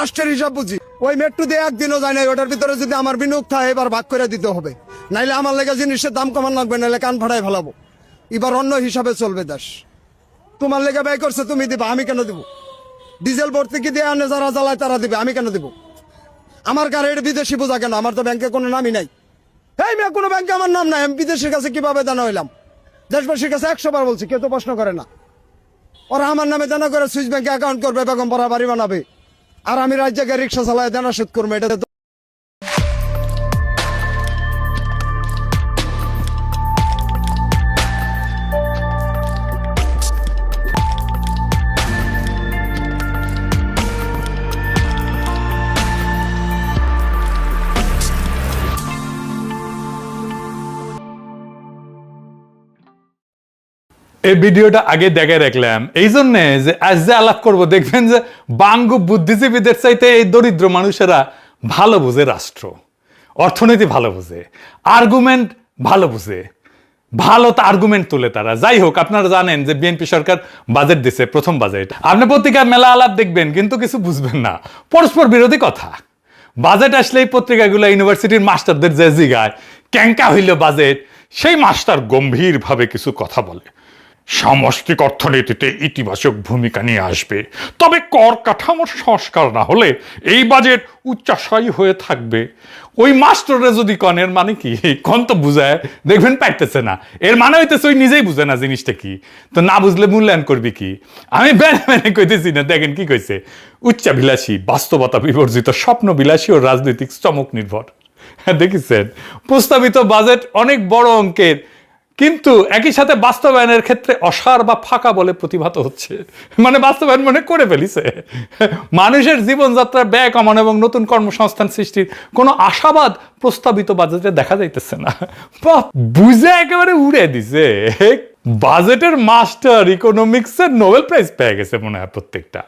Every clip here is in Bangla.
রাষ্ট্রের হিসাব বুঝি। ওই মেট্রো দিয়ে একদিনও যায় না, ওটার ভিতরে যদি আমার বিনিয়োগ থাকে এবার ভাগ করে দিতে হবে, নাইলে আমার লেগে জিনিসের দাম কমান লাগবে, নাইলে কান ফাটাই ফেলাবো। এবার অন্য হিসাবে চলবে দেশ। তোমার লেগে ব্যয় করছে তুমি দিবা, আমি কেন দিব? ডিজেল ভর্তি কি দিয়ে আনে যারা জ্বালায় তারা দিবে, আমি কেন দিব? আমার গাড়ির বিদেশি বোঝা কেন? আমার তো ব্যাংকে কোনো নামই নাই। এই মেয়ে, কোনো ব্যাংকে আমার নাম নাই, আমি বিদেশের কাছে কিভাবে দানা হইলাম? দেশবাসীর কাছে 100 বার বলছি, কেউ তো প্রশ্ন করে না। ওরা আমার নামে দানা করে সুইস ব্যাংকে অ্যাকাউন্ট করবে, বেগম পাড়া বাড়ি বানাবে, আর আমি রাজ্যকে রিক্সা চালায় দানা শোধ করবো। এটা এই ভিডিওটা আগে দেখে রাখলাম এই জন্য যে আজ যে আলাপ করবো, দেখবেন যে বাঙ্গু বুদ্ধিজীবীদের চাইতে এই দরিদ্র মানুষেরা ভালো বুঝে রাষ্ট্র, অর্থনীতি ভালো বুঝে, আর্গুমেন্ট ভালো বুঝে, ভালো তো আর্গুমেন্ট তুলে তারা। যাই হোক, আপনারা জানেন যে বিএনপি সরকার বাজেট দিছে, প্রথম বাজেট। আপনি পত্রিকার মেলা আলাপ দেখবেন কিন্তু কিছু বুঝবেন না, পরস্পর বিরোধী কথা। বাজেট আসলে এই পত্রিকাগুলো ইউনিভার্সিটির মাস্টারদের যে জিগায় ক্যাঙ্কা হইল বাজেট, সেই মাস্টার গম্ভীরভাবে কিছু কথা বলে। সামষ্টিক অর্থনীতিতে ইতিবাচক ভূমিকা নিয়ে আসবে, তবে কর কাঠামোর সংস্কার না হলে এই বাজেট উচ্চাশায়ী হয়ে থাকবে। ওই মাস্টাররা যদি কন এর মানে কি, কন তো বুঝায় দেখবেন পাইতেছে না, এর মানে হইতেছে ওই নিজেই বুঝে না জিনিসটা কি, তো না বুঝলে মূল্যায়ন করবি কি? আমি বেনে কইতেছি না, দেখেন কি কইছে, উচ্চাভিলাষী, বাস্তবতা বিবর্জিত, স্বপ্ন বিলাসী ও রাজনৈতিক চমক নির্ভর। দেখেছেন, প্রস্তাবিত বাজেট অনেক বড় অঙ্কের, কিন্তু একই সাথে বাস্তবায়নের ক্ষেত্রে অসার বা ফাঁকা বলে প্রতিভাত হচ্ছে। মানে বাস্তবায়ন মনে করে ফেলিছে। মানুষের জীবনযাত্রার ব্যয় কমানো এবং নতুন কর্মসংস্থান সৃষ্টির কোনো আশাবাদ প্রস্তাবিত বাজেটে দেখা যাইতেছে না। বুঝে একেবারে উড়ে দিছে। বাজেটের মাস্টার ইকোনমিক্সের নোবেল প্রাইজ পেয়ে গেছে মনে হয় প্রত্যেকটা।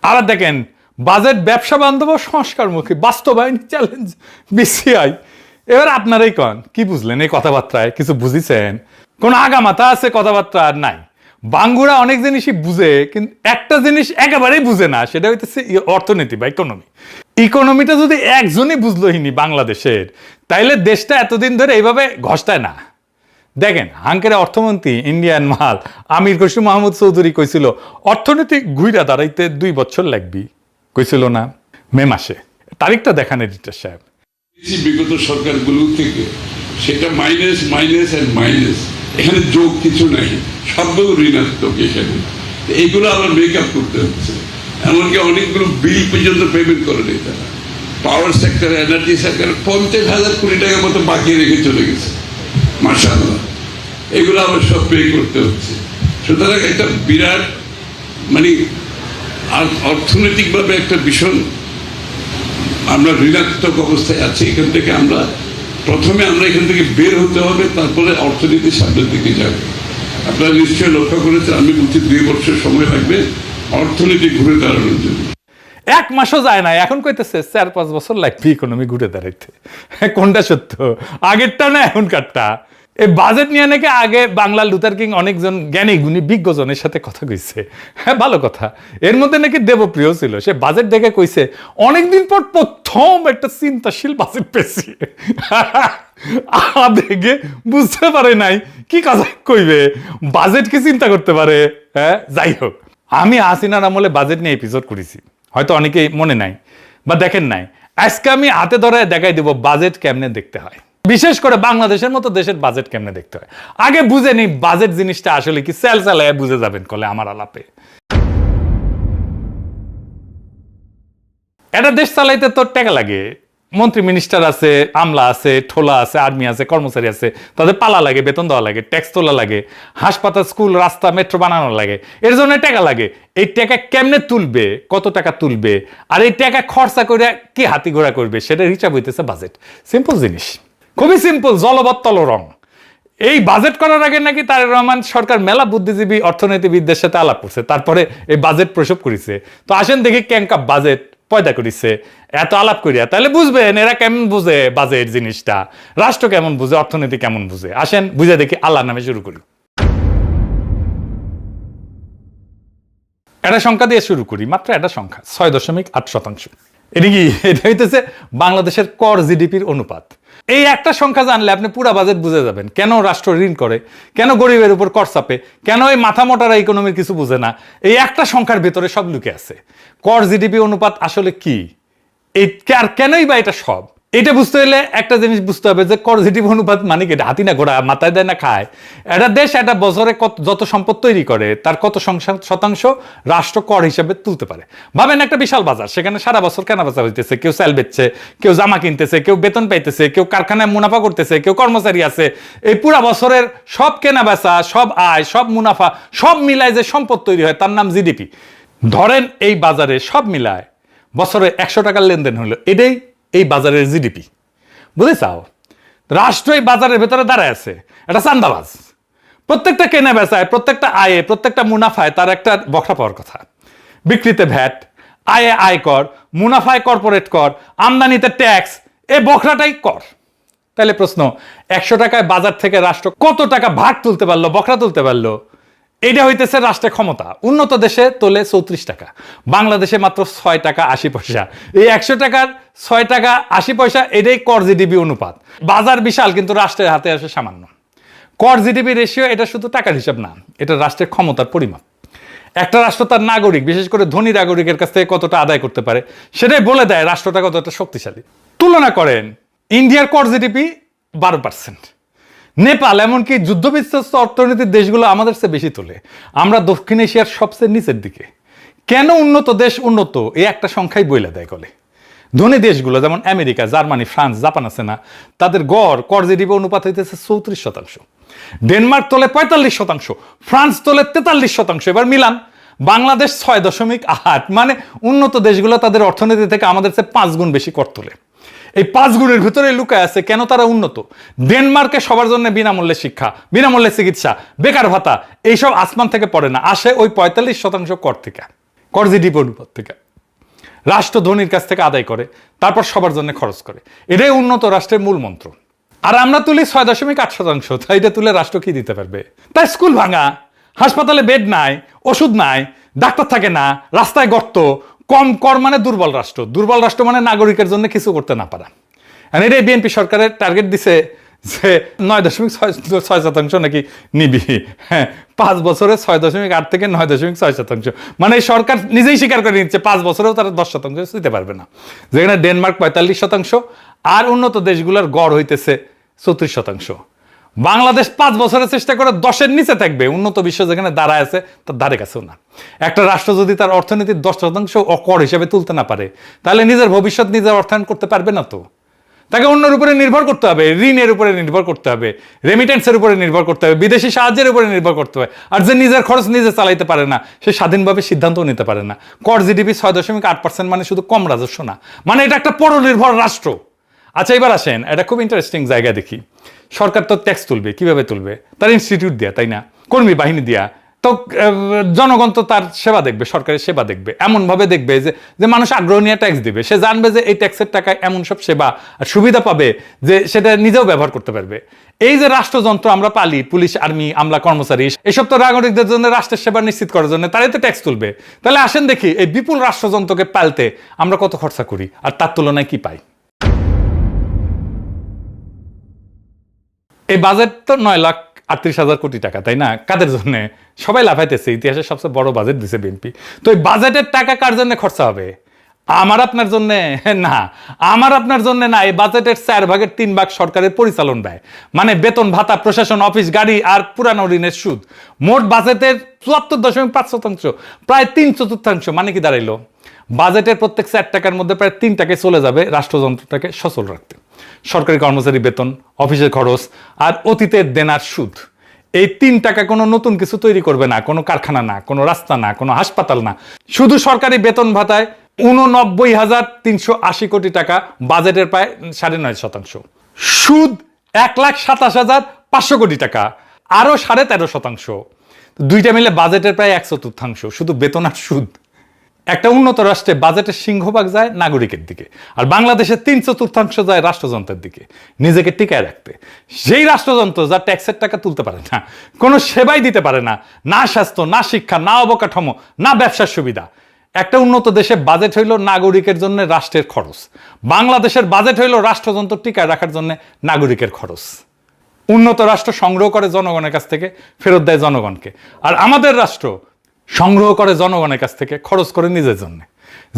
আবার দেখেন, বাজেট ব্যবসা বান্ধব, সংস্কারমুখী, বাস্তবায়ন চ্যালেঞ্জ বিসিআই। এবার আপনারাই কন, কি বুঝলেন এই কথাবার্তায়? কিছু বুঝিছেন? কোন আগামাথা আছে কথাবার্তা? আর নাই। বাঙ্গুরা অনেক জিনিসই বুঝে, কিন্তু একটা জিনিস একেবারেই বুঝে না, সেটা হইতেছে অর্থনীতি বা ইকোনমি। ইকোনমিটা যদি একজনই বুঝলোহিনি বাংলাদেশের, তাইলে দেশটা এতদিন ধরে এইভাবে ঘষটায় না। দেখেন, হাঙ্কের অর্থমন্ত্রী ইন্ডিয়ান মাল আমির খসরু মাহমুদ চৌধুরী কইছিল অর্থনীতি ঘুইরা দাঁড়াইতে 2 বছর লাগবি, কইছিল না মে মাসে? তারিখটা দেখান এডিটর সাহেব। বিগত সরকারগুলো থেকে সেটা মাইনাস মাইনাস এন্ড মাইনাস, এখানে যোগ কিছু নাই, সবগুলো ঋণাত্মক। এখানে এইগুলো আবার মেকআপ করতে হচ্ছে। এমনকি অনেকগুলো বিল পর্যন্ত পেমেন্ট করে নেই তারা। পাওয়ার সেক্টর, এনার্জি সেক্টর 50,000 কোটি টাকার মতো বাকি রেখে চলে গেছে। মাশাআল্লাহ, এগুলো আবার সব পে করতে হচ্ছে। সুতরাং একটা বিরাট মানে অর্থনৈতিকভাবে একটা ভীষণ আমরা ঋণাত্মক অবস্থায় আছি। এখান থেকে আমরা এখান থেকে বের হতে হবে, তারপরে অর্থনীতি সামনের দিকে যাবে। আপনারা নিশ্চয়ই লক্ষ্য করেছেন, আমি বলছি 2 বছর সময় লাগবে অর্থনীতি ঘুরে দাঁড়ানোর জন্য। 1 মাসও যায় না, এখন কইতেছে 4-5 বছর লাগবে ইকোনমি ঘুরে দাঁড়াইতে। কোনটা সত্য, আগেরটা না এখনকারটা? এই বাজেট নিয়ে নাকি আগে বাংলা লুথার কিং অনেকজন জ্ঞানী গুণী বিজ্ঞজনের সাথে কথা কইছে। হ্যাঁ, ভালো কথা। এর মধ্যে নাকি দেবপ্রিয় ছিল, সে বাজেট দেখে কইছে অনেকদিন পর প্রথম একটা চিন্তাশীল বাজেট পেয়েছি। দেখে বুঝতে পারে নাই কি কথা কইবে, বাজেট কি চিন্তা করতে পারে? হ্যাঁ, যাই হোক, আমি হাসিনার আমলে বাজেট নিয়ে এপিসোড করেছি, হয়তো অনেকেই মনে নাই বা দেখেন নাই। আজকে আমি হাতে ধরে দেখাই দেব বাজেট কেমনে দেখতে হয়, বিশেষ করে বাংলাদেশের মতো দেশের বাজেট কেমনে দেখতে হয়। আগে বুঝে নি বাজেট জিনিসটা আসলে কি, সেল চালায় বুঝে যাবেন কলে আমার আলাপে। এটা দেশ চালাইতে তো টাকা লাগে, মন্ত্রী মিনিস্টার আছে, আমলা আছে, ঠোলা আছে, আর্মি আছে, কর্মচারী আছে, তাদের পালা লাগে, বেতন দেওয়া লাগে, ট্যাক্স তোলা লাগে, হাসপাতাল, স্কুল, রাস্তা, মেট্রো বানানো লাগে, এর জন্য টাকা লাগে। এই টাকা কেমনে তুলবে, কত টাকা তুলবে, আর এই টাকা খরচা করে কি হাতি ঘোড়া করবে, সেটার হিসাব হইতেছে বাজেট। সিম্পল জিনিস, খুবই সিম্পল, জলবত্তল রং। এই বাজেট করার আগে নাকি তারেক রহমান সরকার মেলা বুদ্ধিজীবী অর্থনীতিবিদদের সাথে আলাপ করছে, তারপরে এই বাজেট প্রসব করেছে। তো আসেন দেখি ক্যাঙ্কা বাজেট পয়দা করেছে এত আলাপ করিয়া, তাহলে বুঝবেন এরা কেমন বুঝে বাজেট জিনিসটা, রাষ্ট্র কেমন বুঝে, অর্থনীতি কেমন বুঝে। আসেন বুঝে দেখি, আল্লাহর নামে শুরু করি। একটা সংখ্যা দিয়ে শুরু করি, মাত্র একটা সংখ্যা, 6.8%। এটা হইতেছে বাংলাদেশের কর জিডিপির অনুপাত। এই একটা সংখ্যা জানলে আপনি পুরা বাজেট বুঝে যাবেন, কেন রাষ্ট্র ঋণ করে, কেন গরিবের উপর কর চাপে, কেন এই মাথা মোটারা ইকোনমির কিছু বুঝে না। এই একটা সংখ্যার ভেতরে সব লুকে আছে। কর জিডিপি অনুপাত আসলে কি, এই আর কেনই বা এটা সব, এটা বুঝতে হলে একটা জিনিস বুঝতে হবে যে কর জিডিপি অনুপাত মানে কি, হাতি না ঘোড়া, মাথায় দেয় না খায়। একটা দেশ একটা বছরে যত সম্পদ তৈরি করে তার কত শতাংশ রাষ্ট্র কর হিসেবে তুলতে পারে। ভাবেন একটা বিশাল বাজার, সেখানে সারা বছর কেনা বেচা হইতেছে, কেউ সেল বেচছে, কেউ জামা কিনতেছে, কেউ বেতন পাইতেছে, কেউ কারখানায় মুনাফা করতেছে, কেউ কর্মচারী আছে। এই পুরা বছরের সব কেনা বেচা, সব আয়, সব মুনাফা, সব মিলায় যে সম্পদ তৈরি হয় তার নাম জিডিপি। ধরেন এই বাজারে সব মিলায় বছরে 100 টাকার লেনদেন হলো, এটাই এই বাজারের জিডিপি। বুঝেছাও, রাষ্ট্র এই বাজারের ভেতরে দাঁড়ায় আছে, এটা চান্দাবাজ। প্রত্যেকটা কেনা বেচায়, প্রত্যেকটা আয়ে, প্রত্যেকটা মুনাফায় তার একটা বখরা পাওয়ার কথা। বিক্রিতে ভ্যাট, আয়ে আয়কর, মুনাফায় কর্পোরেট কর, আমদানিতে ট্যাক্স, এই বখরাটাই কর। তাহলে প্রশ্ন, 100 টাকায় বাজার থেকে রাষ্ট্র কত টাকা ভাগ তুলতে পারলো, বখরা তুলতে পারলো? এটা হইতেছে রাষ্ট্রের ক্ষমতা। উন্নত দেশে তোলে 34 টাকা, বাংলাদেশে মাত্র 6 টাকা 80 পয়সা। এই 100 টাকার 6 টাকা 80 পয়সা, এটাই কর জিডিপি অনুপাত। বাজার বিশাল, কিন্তু রাষ্ট্রের হাতে আসে সামান্য। কর জিডিপি রেশিও এটা শুধু টাকার হিসাব না, এটা রাষ্ট্রের ক্ষমতার পরিমাপ। একটা রাষ্ট্র তার নাগরিক, বিশেষ করে ধনী নাগরিকের কাছ থেকে কতটা আদায় করতে পারে সেটাই বলে দেয় রাষ্ট্রটা কতটা শক্তিশালী। তুলনা করেন, ইন্ডিয়ার কর জিডিপি 12%, নেপাল এমনকি যুদ্ধবিধ্বস্ত অর্থনীতির দেশগুলো আমাদের চেয়ে বেশি তোলে। আমরা দক্ষিণ এশিয়ার সবচেয়ে নিচের দিকে। কেন উন্নত দেশ উন্নত, এই একটা সংখ্যাই বইলা দেয় গলে। ধনী দেশগুলো যেমন আমেরিকা, জার্মানি, ফ্রান্স, জাপান আছে না, তাদের গড় কর জিডিপি অনুপাত হইতেছে 34%। ডেনমার্ক তোলে 45%, ফ্রান্স তোলে 43%। এবার মিলান, বাংলাদেশ 6.8, মানে উন্নত দেশগুলো তাদের অর্থনীতি থেকে আমাদের চেয়ে 5 গুণ বেশি কর তোলে। এই 5 গুণের ভিতরে লুকায় আছে কেন তারা উন্নত। ডেনমার্কে সবার জন্য বিনামূল্যে শিক্ষা, বিনামূল্যে চিকিৎসা, বেকার ভাতা, এইসব আসমান থেকে পড়ে না, আসে ওই 45% কর থেকে, কর জিডিপি অনুপাত থেকে। রাষ্ট্র ধনীর কাছ থেকে আদায় করে, তারপর সবার জন্য খরচ করে। এটাই উন্নত রাষ্ট্রের মূল মন্ত্র। আর আমরা তুলি 6.8%। তাই এটা তুলে রাষ্ট্র কি দিতে পারবে? তাই স্কুল ভাঙা, হাসপাতালে বেড নাই, ওষুধ নাই, ডাক্তার থাকে না, রাস্তায় গর্ত, কম কর মানে দুর্বল রাষ্ট্র। দুর্বল রাষ্ট্র মানে নাগরিকের জন্য কিছু করতে না পারা। আর এটাই বিএনপি সরকারের টার্গেট দিছে যে 9.6% নাকি নিবি। হ্যাঁ, 5 বছরে 6.8 থেকে 9.6%। মানে সরকার নিজেই স্বীকার করে নিচ্ছে 5 বছরেও তারা 10% দিতে পারবে না। যেখানে ডেনমার্ক 45% আর উন্নত দেশগুলোর গড় হইতেছে 34%। বাংলাদেশ 5 বছরের চেষ্টা করে 10-এর নিচে থাকবে, উন্নত বিশ্ব যেখানে দাঁড়ায় আছে তার ধারে কাছেও না। একটা রাষ্ট্র যদি তার অর্থনীতির 10% কর হিসেবে তুলতে না পারে, তাহলে নিজের ভবিষ্যৎ নিজের অর্থায়ন করতে পারবে না। তো তাকে অন্যের উপরে নির্ভর করতে হবে, ঋণের উপরে নির্ভর করতে হবে, রেমিটেন্সের উপরে নির্ভর করতে হবে, বিদেশি সাহায্যের উপরে নির্ভর করতে হবে। আর যে নিজের খরচ নিজে চালাইতে পারে না, সে স্বাধীনভাবে সিদ্ধান্তও নিতে পারে না। কর জিডিপি 6.8% মানে শুধু কম রাজস্ব না, মানে এটা একটা পরনির্ভর রাষ্ট্র। আচ্ছা, এবার আসেন, এটা খুব ইন্টারেস্টিং জায়গা দেখি। সরকার তো ট্যাক্স তুলবে, কিভাবে তুলবে? তার ইনস্টিটিউট দিয়া, তাই না, কর্মী বাহিনী দিয়া। তো জনগণ তো তার সেবা দেখবে, সরকারের সেবা দেখবে, এমন ভাবে দেখবে যে মানুষ আগ্রহ নিয়ে ট্যাক্স দিবে। সে জানবে যে এই ট্যাক্সের টাকায় এমন সব সেবা আর সুবিধা পাবে যে সেটা নিজেও ব্যবহার করতে পারবে। এই যে রাষ্ট্রযন্ত্র আমরা পালি, পুলিশ, আর্মি, আমলা, কর্মচারী, এসব তো নাগরিকদের জন্য রাষ্ট্রের সেবা নিশ্চিত করার জন্য, তারাই তো ট্যাক্স তুলবে। তাহলে আসেন দেখি এই বিপুল রাষ্ট্রযন্ত্রকে পালতে আমরা কত খরচা করি আর তার তুলনায় কি পাই। এই বাজেট তো 9,38,000 কোটি টাকা, তাই না? কাদের জন্য? সবাই লাফাইতেছে, ইতিহাসের সবচেয়ে বড় বাজেট দিছে বিএনপি। তো এই বাজেটের টাকা কার জন্য খরচা হবে? আমার আপনার জন্য না, আমার আপনার জন্য না। এই বাজেটের 4/3 ভাগ সরকারের পরিচালন ব্যয়, মানে বেতন ভাতা, প্রশাসন, অফিস, গাড়ি আর পুরানো ঋণের সুদ। মোট বাজেটের 74.5%, প্রায় 3/4। মানে কি দাঁড়াইলো? বাজেটের প্রত্যেক 4 টাকার মধ্যে প্রায় 3 টাকায় চলে যাবে রাষ্ট্রযন্ত্রটাকে সচল রাখতে। সরকারি কর্মচারী বেতন, অফিসের খরচ আর অতীতের দেনার সুদ। এই 3 টাকা কোনো নতুন কিছু তৈরি করবে না, কোনো কারখানা না, কোনো রাস্তা না, কোনো হাসপাতাল না। শুধু সরকারি বেতন ভাতায় 89,380 কোটি টাকা, বাজেটের প্রায় 9.5%। সুদ 1,27,500 কোটি টাকা, আরো 13.5%। দুইটা মিলে বাজেটের প্রায় 1/4, শুধু বেতন আর সুদ। একটা উন্নত রাষ্ট্রে বাজেটের সিংহভাগ যায় নাগরিকের দিকে, আর বাংলাদেশের 3/4 যায় রাষ্ট্রযন্ত্রের দিকে নিজেকে টিকায় রাখতে। সেই রাষ্ট্রযন্ত্র যা ট্যাক্সের টাকা তুলতে পারে না, কোনো সেবাই দিতে পারে না, না স্বাস্থ্য, না শিক্ষা, না অবকাঠামো, না ব্যবসার সুবিধা। একটা উন্নত দেশে বাজেট হইল নাগরিকের জন্য রাষ্ট্রের খরচ, বাংলাদেশের বাজেট হইল রাষ্ট্রযন্ত্র টিকায় রাখার জন্য নাগরিকের খরচ। উন্নত রাষ্ট্র সংগ্রহ করে জনগণের কাছ থেকে, ফেরত দেয় জনগণকে, আর আমাদের রাষ্ট্র সংগ্রহ করে জনগণের কাছ থেকে, খরচ করে নিজের জন্য।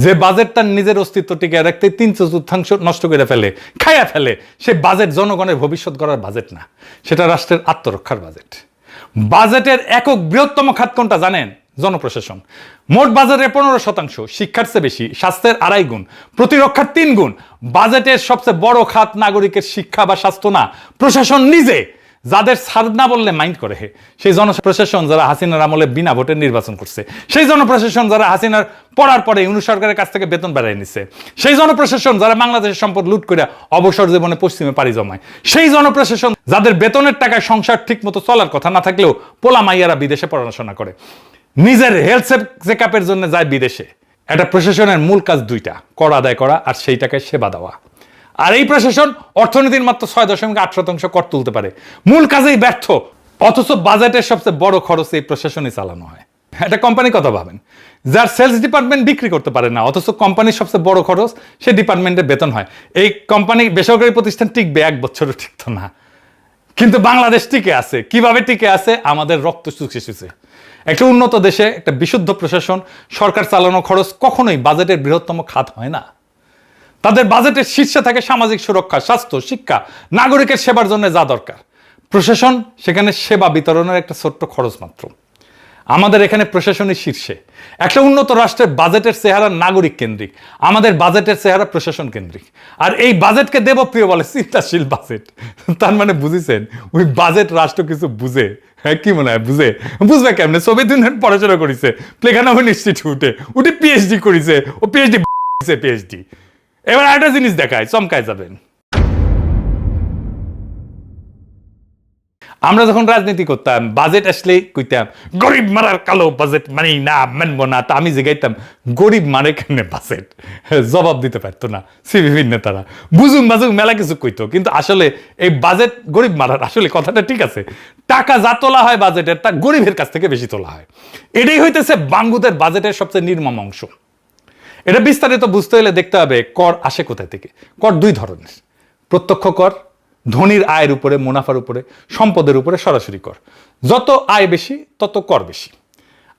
যে বাজেট তার নিজের অস্তিত্ব টিকিয়ে রাখতে 3/4 নষ্ট করে ফেলে, খাইয়া ফেলে, সে বাজেট জনগণের ভবিষ্যৎ গড়ার বাজেট না, সেটা রাষ্ট্রের আত্মরক্ষার বাজেট। বাজেটের একক বৃহত্তম খাত কোনটা জানেন? জনপ্রশাসন। মোট বাজেটের 15%, শিক্ষার চেয়ে বেশি, স্বাস্থ্যের 2.5 গুণ, প্রতিরক্ষার 3 গুণ। বাজেটের সবচেয়ে বড় খাত নাগরিকের শিক্ষা বা স্বাস্থ্য না, প্রশাসন নিজে। যাদের সার না বললে মাইন্ড করে, সেই জনপ্রশাসন যারা হাসিনার আমলে বিনা ভোটে নির্বাচন করছে, সেই জনপ্রশাসন যারা হাসিনার পড়ার পরে ইউনূস সরকারের কাছ থেকে বেতন বাড়াই নিচ্ছে, সেই জনপ্রশাসন যারা বাংলাদেশের সম্পদ লুট করে অবসর জীবনে পশ্চিমে পাড়ি জমায়, সেই জনপ্রশাসন যাদের বেতনের টাকায় সংসার ঠিক মতো চলার কথা না থাকলেও পোলা মাইয়ারা বিদেশে পড়াশোনা করে, নিজের হেলথ চেক আপের জন্য যায় বিদেশে। একটা প্রশাসনের মূল কাজ 2টা, কর আদায় করা আর সেই টাকায় সেবা দেওয়া। আর এই প্রশাসন অর্থনীতির মাত্র 6.8% কর তুলতে পারে, মূল কাজেই ব্যর্থ। অথচ বাজেটের সবচেয়ে বড় খরচ এই প্রশাসনই চালানো হয়। একটা কোম্পানির কথা ভাবেন, যার সেলস ডিপার্টমেন্ট বিক্রি করতে পারে না, অথচ কোম্পানির সবচেয়ে বড় খরচ সেই ডিপার্টমেন্টের বেতন হয়। এই কোম্পানি, বেসরকারি প্রতিষ্ঠান টিকবে 1 বছরও টিকতো না, কিন্তু বাংলাদেশ টিকে আছে। কিভাবে টিকে আছে? আমাদের রক্ত চুষে। একটা উন্নত দেশে একটা বিশুদ্ধ প্রশাসন, সরকার চালানো খরচ কখনোই বাজেটের বৃহত্তম খাত হয় না। তাদের বাজেটের শীর্ষে থাকে সামাজিক সুরক্ষা, স্বাস্থ্য, শিক্ষা, নাগরিকের সেবার জন্য যা দরকার। প্রশাসন সেখানে সেবা বিতরণের একটা ছোট্ট খরচ মাত্র। আমাদের এখানে প্রশাসনের শীর্ষে। একটা উন্নত রাষ্ট্রের বাজেটের চেহারা নাগরিক কেন্দ্রিক, আমাদের বাজেটের চেহারা প্রশাসন কেন্দ্রিক। আর এই বাজেটকে দেবপ্রিয় বলে চিন্তাশীল বাজেট। তার মানে বুঝেছেন, ওই বাজেট রাষ্ট্র কিছু বুঝে। হ্যাঁ, কি মনে হয় বুঝে? বুঝবে কেমনে? সোভিয়েত ইউনিয়ন পড়াশোনা করেছে, প্লেখানোভেন ইনস্টিটিউটে, উঠে পিএইচডি করেছে, ও পিএইচডি। এবার একটা জিনিস দেখায়, চমকায় যাবেন। আমরা যখন রাজনীতি করতাম, বাজেট আসলে কইতাম গরিব মারার কালো বাজেট মানি না, মানবো না। তা আমি জিগাইতাম গরিব মারে কেন বাজেট? জবাব দিতে পারতো না সিভিভির নেতারা। বুঝুম বাজুম মেলা কিছু কইতো, কিন্তু আসলে এই বাজেট গরিব মারার। আসলে কথাটা ঠিক আছে, টাকা যা তোলা হয় বাজেটের, তা গরিবের কাছ থেকে বেশি তোলা হয়। এটাই হইতেছে বাংলাদেশের বাজেটের সবচেয়ে নির্মম অংশ। এটা বিস্তারিত বুঝতে হলে দেখতে হবে কর আসে কোথায় থেকে। কর 2 ধরনের, প্রত্যক্ষ কর, ধনীর আয়ের উপরে, মুনাফার উপরে, সম্পদের উপরে সরাসরি কর। যত আয় বেশি তত কর বেশি।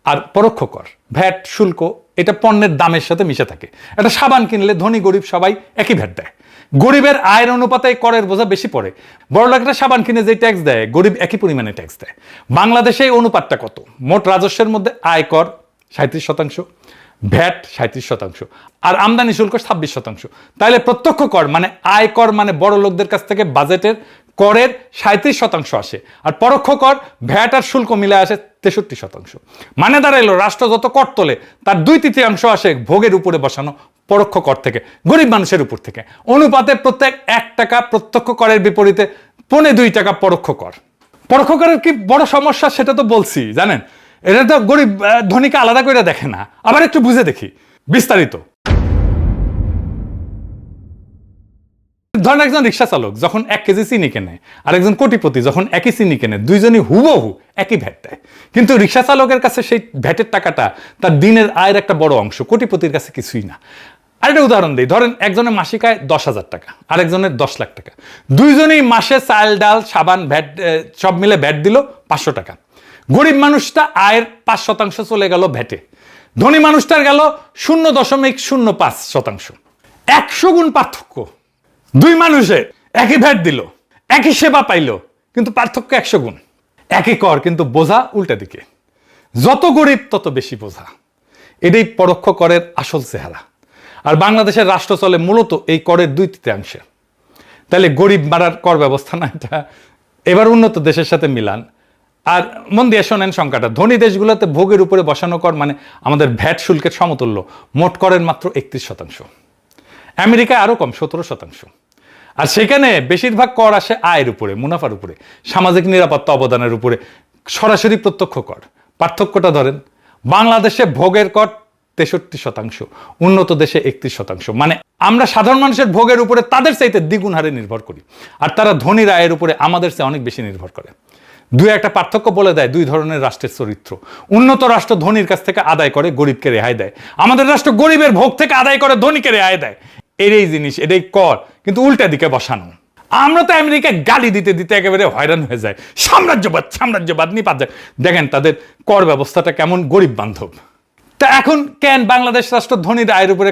আর পরোক্ষ কর, ভ্যাট, শুল্ক, এটা পণ্যের দামের সাথে মিশে থাকে। একটা সাবান কিনলে ধনী গরিব সবাই একই ভ্যাট দেয়। গরিবের আয়ের অনুপাতে করের বোঝা বেশি পড়ে। বড়লোকরা সাবান কিনে যে ট্যাক্স দেয়, গরিব একই পরিমাণে ট্যাক্স দেয়। বাংলাদেশে এই অনুপাতটা কত? মোট রাজস্বের মধ্যে আয় কর 37%, ভ্যাট 37%, আর আমদানি শুল্ক 26%। তাহলে প্রত্যক্ষ কর মানে আয় কর, মানে বড় লোকদের কাছ থেকে বাজেটের করের 37% আসে। আর পরোক্ষ কর, ভ্যাট আর শুল্ক মিলে আসে 63%। মানে দাঁড়াইলো রাষ্ট্র যত কর তোলে তার 2/3 আসে ভোগের উপরে বসানো পরোক্ষ কর থেকে, গরিব মানুষের উপর থেকে। অনুপাতে প্রত্যেক 1 টাকা প্রত্যক্ষ করের বিপরীতে 2.25 টাকা পরোক্ষ কর। পরোক্ষ করের কি বড় সমস্যা সেটা তো বলছি, জানেন। এটা তো গরিব ধনীকে আলাদা করে দেখে না। আবার একটু বুঝে দেখি বিস্তারিত। ধরেন একজন রিক্সা চালক যখন 1 কেজি চিনি কেনে, আর একজন কোটিপতি যখন একই চিনি কেনে, দুইজনই হুবহু একই ভ্যাট দেয়। কিন্তু রিক্সা চালকের কাছে সেই ভ্যাটের টাকাটা তার দিনের আয়ের একটা বড় অংশ, কোটিপতির কাছে কিছুই না। আরেকটা উদাহরণ দিই, ধরেন একজনের মাসিক আয় 10,000 টাকা, আর একজনের 10 লাখ টাকা। দুইজনই মাসে চাল, ডাল, সাবান, ভ্যাট সব মিলে ভ্যাট দিল 500 টাকা। গরিব মানুষটা আয়ের 5% চলে গেল ভ্যাটে, ধনী মানুষটার গেল 0.05%। 100 গুণ পার্থক্য। দুই মানুষে একই ভ্যাট দিল, একই সেবা পাইল, কিন্তু পার্থক্য 100 গুণ। একই কর, কিন্তু বোঝা উল্টা দিকে। যত গরিব তত বেশি বোঝা। এটাই পরোক্ষ করের আসল চেহারা। আর বাংলাদেশের রাষ্ট্র চলে মূলত এই করের 2/3। তাহলে গরিব মারার কর ব্যবস্থা না এটা? এবার উন্নত দেশের সাথে মিলান, আর মন দিয়ে শোনেন সংখ্যাটা। ধনী দেশগুলোতে ভোগের উপরে বসানো কর মানে আমাদের ভ্যাট শুল্কের সমতুল্য, মোট করের মাত্র 31%। আমেরিকায় আরো কম, 17%। আর সেখানে বেশিরভাগ কর আসে আয়ের উপরে, মুনাফার উপরে, সামাজিক নিরাপত্তা অবদানের উপরে, সরাসরি প্রত্যক্ষ কর। পার্থক্যটা ধরেন, বাংলাদেশে ভোগের কর 63%, উন্নত দেশে 31%। মানে আমরা সাধারণ মানুষের ভোগের উপরে তাদের চাইতে দ্বিগুণ হারে নির্ভর করি, আর তারা ধনী আয়ের উপরে আমাদের চেয়ে অনেক বেশি নির্ভর করে। একটা পার্থক্য বলে দেয় দুই ধরনের রাষ্ট্রের চরিত্র। উন্নত রাষ্ট্র ধনীর কাছ থেকে আদায় করে, গরিবকে রেহাই দেয়। আমাদের রাষ্ট্র গরিবের ভোগ থেকে আদায় করে, ধনীকে রেহাই দেয়। এটাই জিনিস, এটাই কর, কিন্তু উল্টা দিকে বসানো। আমরা তো আমেরিকায় গালি দিতে দিতে একেবারে হয়রান হয়ে যায়। সাম্রাজ্যবাদ সাম্রাজ্যবাদ নিপাত যায়। দেখেন তাদের কর ব্যবস্থাটা কেমন গরিব বান্ধব। তা এখন কেন বাংলাদেশ রাষ্ট্র ধনীর আয়ের উপরে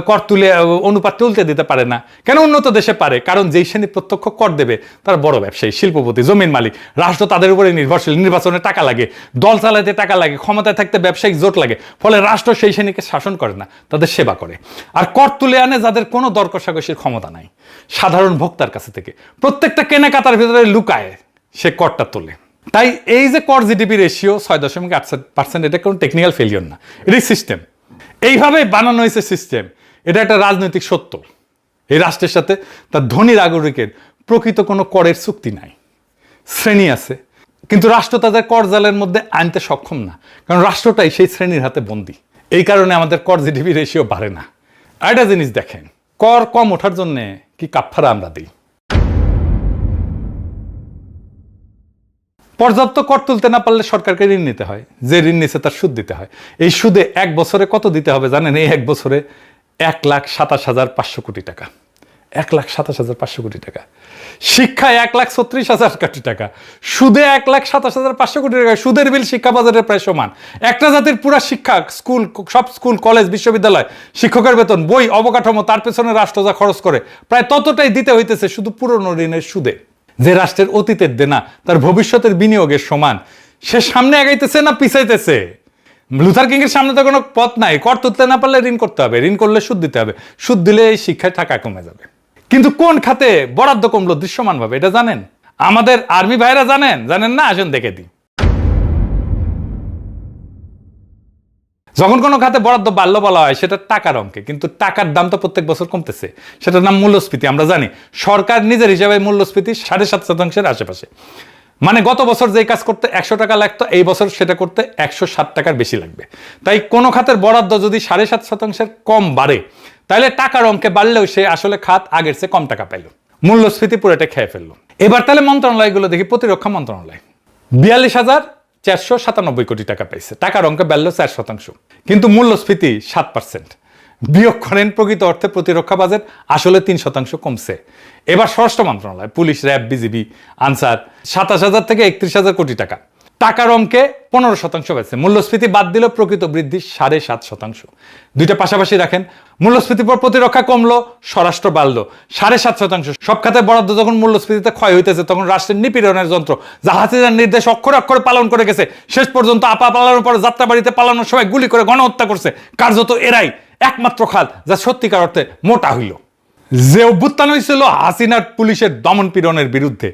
কর তুলে অনুপাত তুলতে দিতে পারে না? কেন উন্নত দেশে পারে? কারণ যেই শ্রেণী প্রত্যক্ষ কর দেবে তারা বড় ব্যবসায়ী, শিল্পপতি, জমির মালিক। রাষ্ট্র তাদের উপরে নির্ভরশীল। নির্বাচনে টাকা লাগে, দল চালাতে টাকা লাগে, ক্ষমতায় থাকতে ব্যবসায়িক জোট লাগে। ফলে রাষ্ট্র সেই শ্রেণীকে শাসন করে না, তাদের সেবা করে। আর কর তুলে আনে যাদের কোনো দর কষাকষির ক্ষমতা নাই, সাধারণ ভোক্তার কাছে থেকে। প্রত্যেকটা কেনাকাটার ভিতরে লুকায় সে করটা তোলে। তাই এই যে কর জিডিপি রেশিও 6.8%, এটা কোনো টেকনিক্যাল ফেলিওর না, এটাই সিস্টেম। এইভাবে বানানো হয়েছে সিস্টেম। এটা একটা রাজনৈতিক সত্য। এই রাষ্ট্রের সাথে তার ধনী নাগরিকের প্রকৃত কোনো করের চুক্তি নাই। শ্রেণী আছে, কিন্তু রাষ্ট্র তাদের কর জালের মধ্যে আনতে সক্ষম না, কারণ রাষ্ট্রটাই সেই শ্রেণীর হাতে বন্দী। এই কারণে আমাদের কর জিডিপি রেশিও বাড়ে না। আর একটা জিনিস দেখেন, কর কম ওঠার জন্য কি কাফফারা আমরা দিই। পর্যাপ্ত কর তুলতে না পারলে সরকারকে ঋণ নিতে হয়, যে ঋণ নিছে তার সুদ দিতে হয়। এই সুদে 1 বছরে কত দিতে হবে জানেন? এই 1 বছরে 1,27,500 কোটি টাকা। 1,27,500 কোটি টাকা। শিক্ষায় 1,36,000 কোটি টাকা, সুদে 1,27,500 কোটি টাকা। সুদের বিল শিক্ষা বাজেটের প্রায় সমান। একটা জাতির পুরা শিক্ষা, স্কুল, সব স্কুল, কলেজ, বিশ্ববিদ্যালয়, শিক্ষকের বেতন, বই, অবকাঠামো, তার পেছনে রাষ্ট্র যা খরচ করে প্রায় ততটাই দিতে হইতেছে শুধু পুরনো ঋণের সুদে। যে রাষ্ট্রের অতীতের দেনা তার ভবিষ্যতের বিনিয়োগের সমান, সে সামনে আগাইতেছে না পিছাইতেছে? লুথার কিং এর সামনে তো কোনো পথ নাই। কর তুলতে না পারলে ঋণ করতে হবে, ঋণ করলে সুদ দিতে হবে, সুদ দিলে এই শিক্ষায় টাকা কমে যাবে। কিন্তু কোন খাতে বরাদ্দ কমলো দৃশ্যমান ভাবে, এটা জানেন? আমাদের আর্মি ভাইরা জানেন? জানেন না? আসুন দেখে দিই। যখন কোনো খাতে বরাদ্দ বাড়লো বলা হয় সেটা টাকার অঙ্কে, কিন্তু টাকার দাম তো প্রত্যেক বছর কমতেছে। সেটার নাম মূল্যস্ফীতি। আমরা জানি সরকার নিজের হিসাবে মূল্যস্ফীতি 7.5%-এর আশেপাশে। মানে গত বছর যেই কাজ করতে 100 টাকা লাগতো, এই বছর সেটা করতে 160 টাকার বেশি লাগবে। তাই কোনো খাতের বরাদ্দ যদি 7.5%-এর কম বাড়ে, তাহলে টাকার অঙ্কে বাড়লেও সে আসলে খাত আগের চেয়ে কম টাকা পাইল। মূল্যস্ফীতি পুরোটা খেয়ে ফেললো। এবার তাহলে মন্ত্রণালয়গুলো দেখি। প্রতিরক্ষা মন্ত্রণালয় 42,497 কোটি টাকা পাইছে, টাকার অঙ্কে বাড়লো 4%। কিন্তু মূল্যস্ফীতি 7%। বিয়োগ করেন প্রকৃত অর্থে প্রতিরক্ষা বাজেট আসলে 3% কমছে। এবার স্বরাষ্ট্র মন্ত্রণালয়, পুলিশ, র্যাব, বিজিবি, আনসার 27,000 থেকে 31,000 কোটি টাকা, টাকার অঙ্কে 15% পাইছে। মূল্যস্ফীতি বাদ দিল প্রকৃত বৃদ্ধি 7.5%। দুইটা পাশাপাশি রাখেন। মূল্যস্ফীতির পর প্রতিরক্ষা কমলো, স্বরাষ্ট্র বাড়লো 7.5%। সব খাতে বরাদ্দ যখন মূল্যস্ফীতিতে ক্ষয় হইতেছে, তখন রাষ্ট্রের নিপীড়নের যন্ত্র যা হাসিনার নির্দেশ অক্ষরে অক্ষরে পালন করে গেছে, শেষ পর্যন্ত আপা পালানোর পর যাত্রা বাড়িতে পালানোর সময় গুলি করে গণহত্যা করছে, কার্যত এরাই একমাত্র খাত যা সত্যিকার অর্থে মোটা হইল। যে অভ্যুত্থান হয়েছিল হাসিনার পুলিশের দমন পীড়নের বিরুদ্ধে,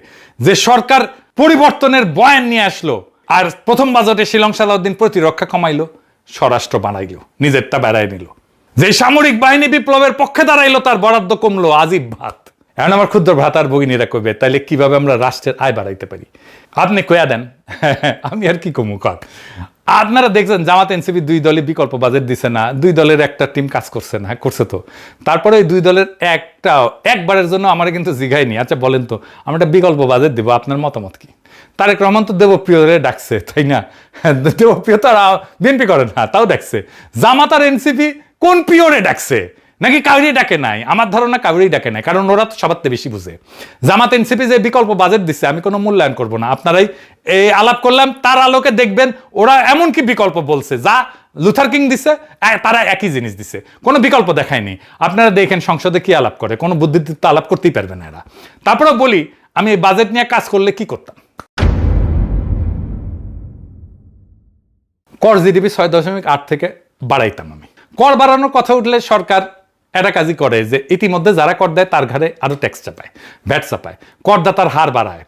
যে সরকার পরিবর্তনের বয়ান নিয়ে আসলো, আর প্রথম বাজেটে শিলং সালাউদ্দিন প্রতিরক্ষা কমাইলো, স্বরাষ্ট্র বানাইলো, নিজেরটা বেড়ায় নিল। যে সামরিক বাহিনী বিপ্লবের পক্ষে দাঁড়াইলো, তার বরাদ্দ কমলো আজিব ভাত। এখন আমার ক্ষুদ্র ভ্রাতার ভগিনীরা কইবে, তাইলে কিভাবে আমরা রাষ্ট্রের আয় বাড়াইতে পারি? আপনি কয়া দেন, আমি আর কি কমু কর। আপনারা দেখছেন জামাত এনসিপি 2 দলই বিকল্প বাজেট দিছে না? 2 দলের একটা টিম কাজ করছে না? করছে তো। তারপরে এই 2 দলের একবারের জন্য আমার কিন্তু জিগাইনি, আচ্ছা বলেন তো আমরা একটা বিকল্প বাজেট দিব, আপনার মতামত কি? তারেক রহমান তো দেবপ্রিয়রে ডাকছে, তাই না? দেবপ্রিয় তো বিএনপি করে না, তাও ডাকছে। জামাত আর এনসিপি কোন পিওরে ডাকছে? নাকি কাউরি ডাকে নাই? আমার ধারণা কাউরি ডাকে নাই, কারণ ওরা তো সবার থেকে বেশি বুঝে। জামাত এনসিপি যে বিকল্প বাজেট দিচ্ছে, আমি কোনো মূল্যায়ন করব না, আপনারাই এই আলাপ করলাম, তার আলোকে দেখবেন ওরা এমন কি বিকল্প বলছে যা লুথার কিং দিছে, তারা একই জিনিস দিছে, কোনো বিকল্প দেখায়নি। আপনারা দেখেন সংসদে কি আলাপ করে, কোনো বুদ্ধিদীপ্ত আলাপ করতেই পারবে না এরা। তারপরে বলি, আমি এই বাজেট নিয়ে কাজ করলে কি করতাম? কর জিডিপি 6.8 থেকে বাড়াইতাম আমি। কর বাড়ানোর কথা উঠলে সরকার একটা কাজই করে, যে ইতিমধ্যে যারা কর দেয় তার ঘরে আরো ট্যাক্স চাপায়, ভ্যাট চাপায়, করদাতার হার বাড়ায়।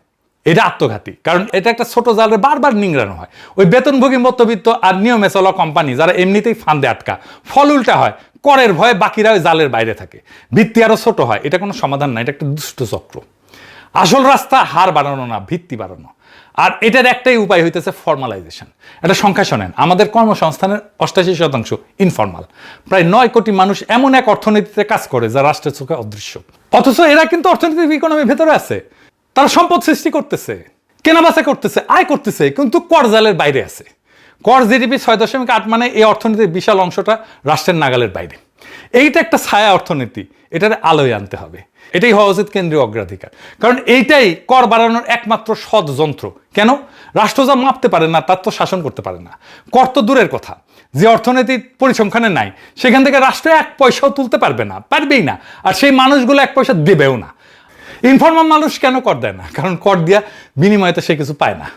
এটা আত্মঘাতী, কারণ এটা একটা ছোট জালে বারবার নিংড়ানো হয়। ওই বেতনভোগী মধ্যবিত্ত আর নিয়মে চলা কোম্পানি যারা এমনিতেই ফান্দে আটকা, ফল উল্টা হয়, করের ভয়ে বাকিরা ওই জালের বাইরে থাকে, ভিত্তি আরো ছোট হয়। এটা কোনো সমাধান না, এটা একটা দুষ্ট চক্র। আসল রাস্তা হার বাড়ানো না, ভিত্তি বাড়ানো। আর এটার একটাই উপায় হইতেছে ফর্মালাইজেশন। একটা সংখ্যা শোনেন, আমাদের কর্মসংস্থানের 88% ইনফর্মাল। প্রায় 9 কোটি মানুষ এমন এক অর্থনীতিতে কাজ করে যা রাষ্ট্রের চোখে অদৃশ্য, অথচ এরা কিন্তু অর্থনৈতিক ইকোনমির ভেতরে আছে। তারা সম্পদ সৃষ্টি করতেছে, কেনাবেচা করতেছে, আয় করতেছে, কিন্তু কর জালের বাইরে আছে। কর জিডিপি 6.8 মানে এই অর্থনীতির বিশাল অংশটা রাষ্ট্রের নাগালের বাইরে। এইটা একটা ছায়া অর্থনীতি, এটার আলোয় আনতে হবে। এটাই হওয়া উচিত কেন্দ্রীয় অগ্রাধিকার, কারণ এইটাই কর বাড়ানোর একমাত্র সৎ যন্ত্র। কেন? রাষ্ট্র যা মাপতে পারে না তার তো শাসন করতে পারে না। কর তো দূরের কথা, যে অর্থনীতি পরিসংখ্যানে নাই সেখান থেকে রাষ্ট্র 1 পয়সাও তুলতে পারবে না, পারবেই না। আর সেই মানুষগুলো 1 পয়সা দেবেও না। ইনফর্মাল মানুষ কেন কর দেয় না? কারণ কর দিয়া বিনিময়ে তো সে কিছু পায় না।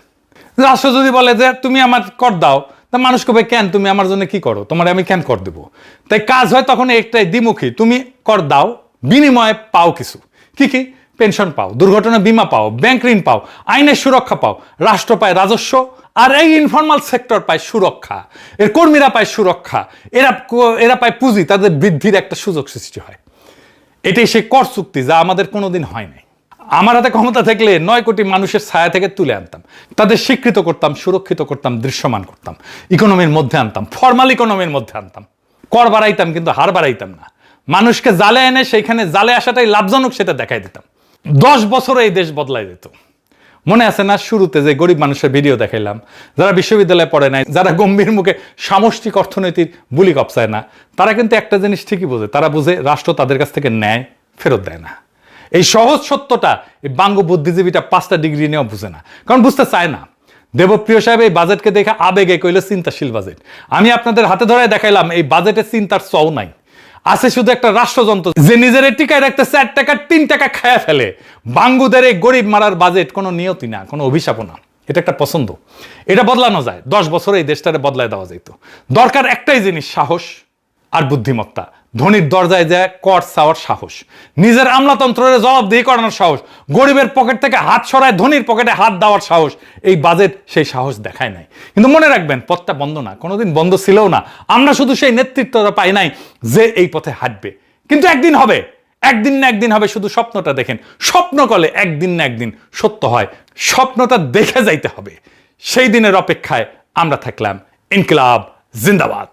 রাষ্ট্র যদি বলে যে তুমি আমার কর দাও, তা মানুষ কবে কেন তুমি আমার জন্য কি করো, তোমার আমি কেন কর দেবো? তাই কাজ হয় তখন একটাই দ্বিমুখী, তুমি কর দাও, বিনিময়ে পাও কিছু। কি কি? পেনশন পাও, দুর্ঘটনা বীমা পাও, ব্যাংক ঋণ পাও, আইনের সুরক্ষা পাও, রাষ্ট্র পায় রাজস্ব, আর এই ইনফর্মাল সেক্টর পায় সুরক্ষা, এর কর্মীরা পায় সুরক্ষা, এরা পায় পুঁজি, তাদের বৃদ্ধির একটা সুযোগ সৃষ্টি হয়। এটাই সেই কর চুক্তি যা আমাদের কোনোদিন হয় নাই। আমার হাতে ক্ষমতা থাকলে 9 কোটি মানুষের ছায়া থেকে তুলে আনতাম, তাদের স্বীকৃত করতাম, সুরক্ষিত করতাম, দৃশ্যমান করতাম, ইকোনমির মধ্যে আনতাম, ফর্মাল ইকোনমির মধ্যে আনতাম। কর বাড়াইতাম কিন্তু হার বাড়াইতাম না। মানুষকে জালে এনে সেইখানে জালে আসাটাই লাভজনক সেটা দেখাই দিতাম। 10 বছরে এই দেশ বদলাই যেত। মনে আছে না শুরুতে যে গরিব মানুষের ভিডিও দেখাইলাম, যারা বিশ্ববিদ্যালয়ে পড়ে নাই, যারা গম্ভীর মুখে সামষ্টিক অর্থনীতির বুলি কপসায় না, তারা কিন্তু একটা জিনিস ঠিকই বোঝে, তারা বুঝে রাষ্ট্র তাদের কাছ থেকে ন্যায় ফেরত দেয় না। এই সহজ সত্যটা এই বাঙ্গ বুদ্ধিজীবীটা 5টা ডিগ্রি নিয়েও বুঝে না, কারণ বুঝতে চায় না। দেবপ্রিয় সাহেব এই বাজেটকে দেখে আবেগে কইল চিন্তাশীল বাজেট। আমি আপনাদের হাতে ধরে দেখাইলাম এই বাজেটে চিন্তার চও নাই, আছে শুধু একটা রাষ্ট্রযন্ত্র যে নিজের টিকায় রাখতে 4 টাকা 3 টাকা খায়া ফেলে। বাঙ্গুদের এই গরিব মারার বাজেট কোনো নিয়তি না, কোনো অভিশাপও না, এটা একটা পছন্দ। এটা বদলানো যায়, 10 বছরে এই দেশটারে বদলায় দেওয়া যেত। দরকার একটাই জিনিস, সাহস আর বুদ্ধিমত্তা। ধনীর দরজায় যায় কর চাওয়ার সাহস, নিজের আমলাতন্ত্রের জবাবদিহি করানোর সাহস, গরিবের পকেট থেকে হাত সরায় ধনীর পকেটে হাত দেওয়ার সাহস। এই বাজেট সেই সাহস দেখায় নাই। কিন্তু মনে রাখবেন, পথটা বন্ধ না, কোনোদিন বন্ধ ছিলও না। আমরা শুধু সেই নেতৃত্বটা পাই নাই যে এই পথে হাঁটবে। কিন্তু একদিন হবে, একদিন না একদিন হবে। শুধু স্বপ্নটা দেখেন, স্বপ্ন করলে একদিন না একদিন সত্য হয়। স্বপ্নটা দেখে যাইতে হবে। সেই দিনের অপেক্ষায় আমরা থাকলাম। ইনকিলাব জিন্দাবাদ।